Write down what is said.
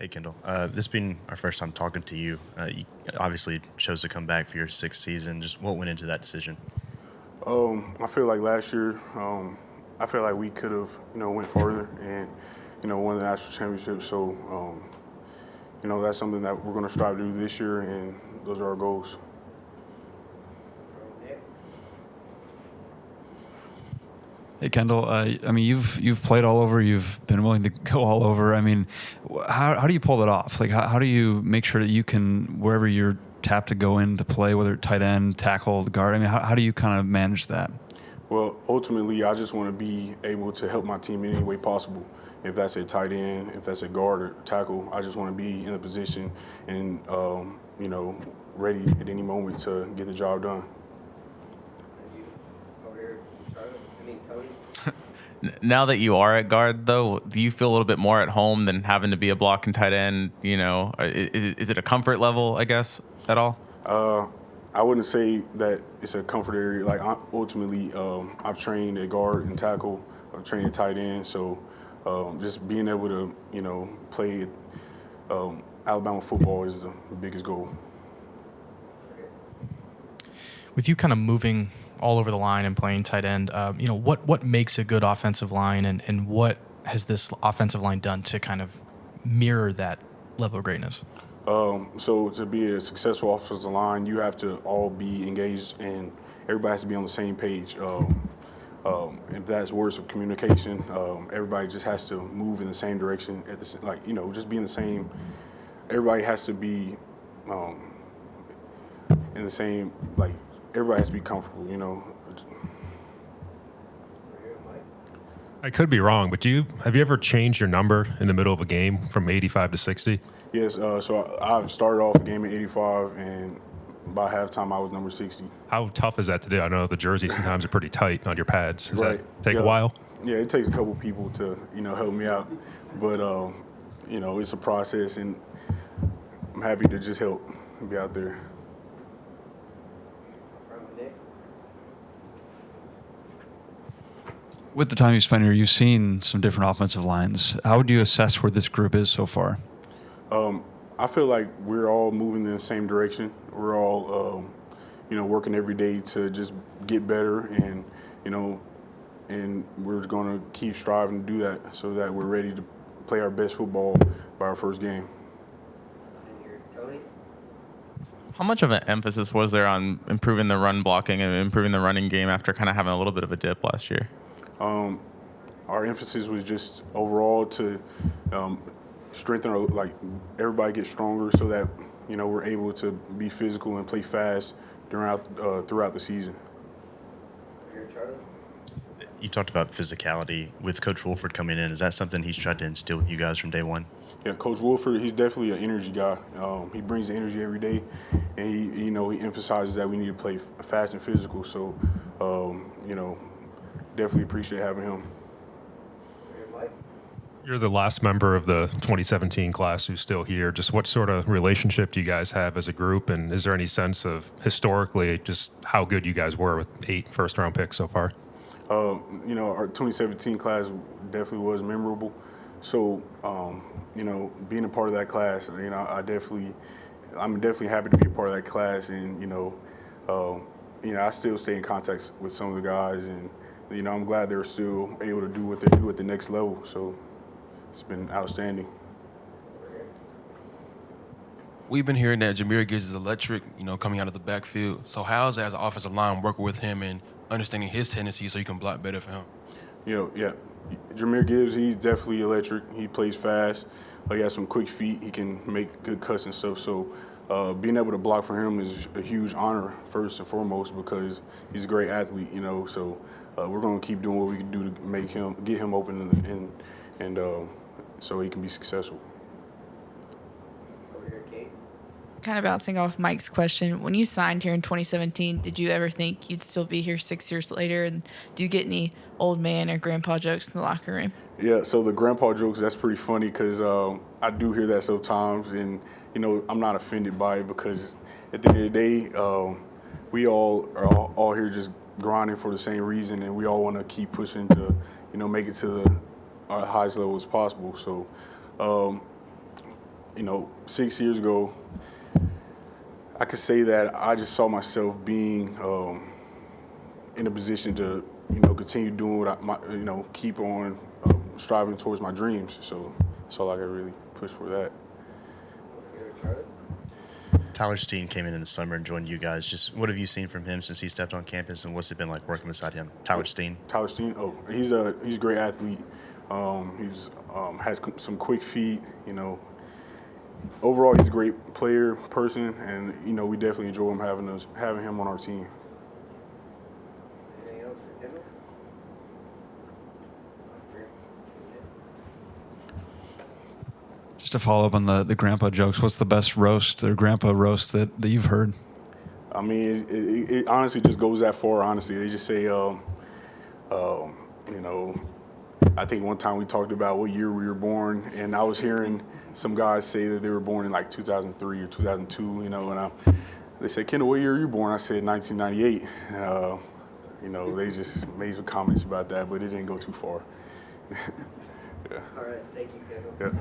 Hey, Kendall. This being our first time talking to you, you obviously chose to come back for your sixth season. Just what went into that decision? I feel like last year, I feel like we could have, went further and, won the national championship. So, that's something that we're going to strive to do this year, and those are our goals. Hey Kendall, I mean you've played all over. You've been willing to go all over. I mean, how do you pull that off? Like how do you make sure that you can wherever you're tapped to go in to play, whether tight end, tackle, guard? I mean, how do you kind of manage that? Well, ultimately, I just want to be able to help my team in any way possible. If that's a tight end, if that's a guard or tackle, I just want to be in a position and, ready at any moment to get the job done. Now that you are at guard, though, do you feel a little bit more at home than having to be a blocking tight end? Is it a comfort level, I guess, at all? I wouldn't say that it's a comfort area. Like ultimately, I've trained at guard and tackle. I've trained at tight end. So just being able to, play Alabama football is the biggest goal. With you kind of moving all over the line and playing tight end, what makes a good offensive line, and what has this offensive line done to kind of mirror that level of greatness? So to be a successful offensive line, you have to all be engaged, and everybody has to be on the same page. If that's words of communication, everybody just has to move in the same direction at the just be in the same. Everybody has to be in the same everybody has to be comfortable. I could be wrong, but have you ever changed your number in the middle of a game from 85 to 60? Yes. So I've started off a game at 85, and by halftime I was number 60. How tough is that to do? I know the jerseys sometimes are pretty tight on your pads. Does Right. that take Yeah. a while? Yeah, it takes a couple people to help me out, but it's a process, and I'm happy to just help be out there. With the time you spent here, you've seen some different offensive lines. How would you assess where this group is so far? I feel like we're all moving in the same direction. We're all, working every day to just get better, and we're going to keep striving to do that so that we're ready to play our best football by our first game. How much of an emphasis was there on improving the run blocking and improving the running game after kind of having a little bit of a dip last year? Our emphasis was just overall to strengthen everybody get stronger so that we're able to be physical and play fast throughout the season. You talked about physicality with Coach Wolford coming in. Is that something he's tried to instill with you guys from day one? Yeah, Coach Wolford, he's definitely an energy guy. He brings the energy every day, and he emphasizes that we need to play fast and physical. So, definitely appreciate having him. You're the last member of the 2017 class who's still here. Just what sort of relationship do you guys have as a group? And is there any sense of historically just how good you guys were with 8 first-round picks so far? Our 2017 class definitely was memorable. So, being a part of that class, I'm definitely happy to be a part of that class. And, I still stay in contact with some of the guys, and, I'm glad they're still able to do what they do at the next level. So it's been outstanding. We've been hearing that Jahmyr Gibbs is electric, coming out of the backfield. So how is it as an offensive line working with him and understanding his tendencies so you can block better for him? Yeah. Jahmyr Gibbs, he's definitely electric. He plays fast. He has some quick feet. He can make good cuts and stuff. So being able to block for him is a huge honor, first and foremost, because he's a great athlete, So we're going to keep doing what we can do to get him open and so he can be successful. Kind of bouncing off Mike's question, when you signed here in 2017, did you ever think you'd still be here 6 years later? And do you get any old man or grandpa jokes in the locker room? Yeah, so the grandpa jokes, that's pretty funny because I do hear that sometimes, and I'm not offended by it because at the end of the day, we all are all here just grinding for the same reason, and we all want to keep pushing to make it to the highest level as possible. So 6 years ago, I could say that I just saw myself being in a position to, continue doing what keep on striving towards my dreams. So that's all I could really push for that. Tyler Steen came in the summer and joined you guys. Just what have you seen from him since he stepped on campus, and what's it been like working beside him? Tyler Steen. Tyler Steen. Oh, he's a great athlete. He's has some quick feet. Overall, he's a great player, person, and we definitely enjoy having him on our team. Anything else for Kendall? Just to follow up on the grandpa jokes, what's the best roast or grandpa roast that you've heard? I mean, it honestly just goes that far. Honestly, they just say, I think one time we talked about what year we were born, and I was hearing some guys say that they were born in like 2003 or 2002. And they said, "Kendall, what year were you born?" I said 1998. They just made some comments about that, but it didn't go too far. Yeah. All right. Thank you, Kendall. Yeah.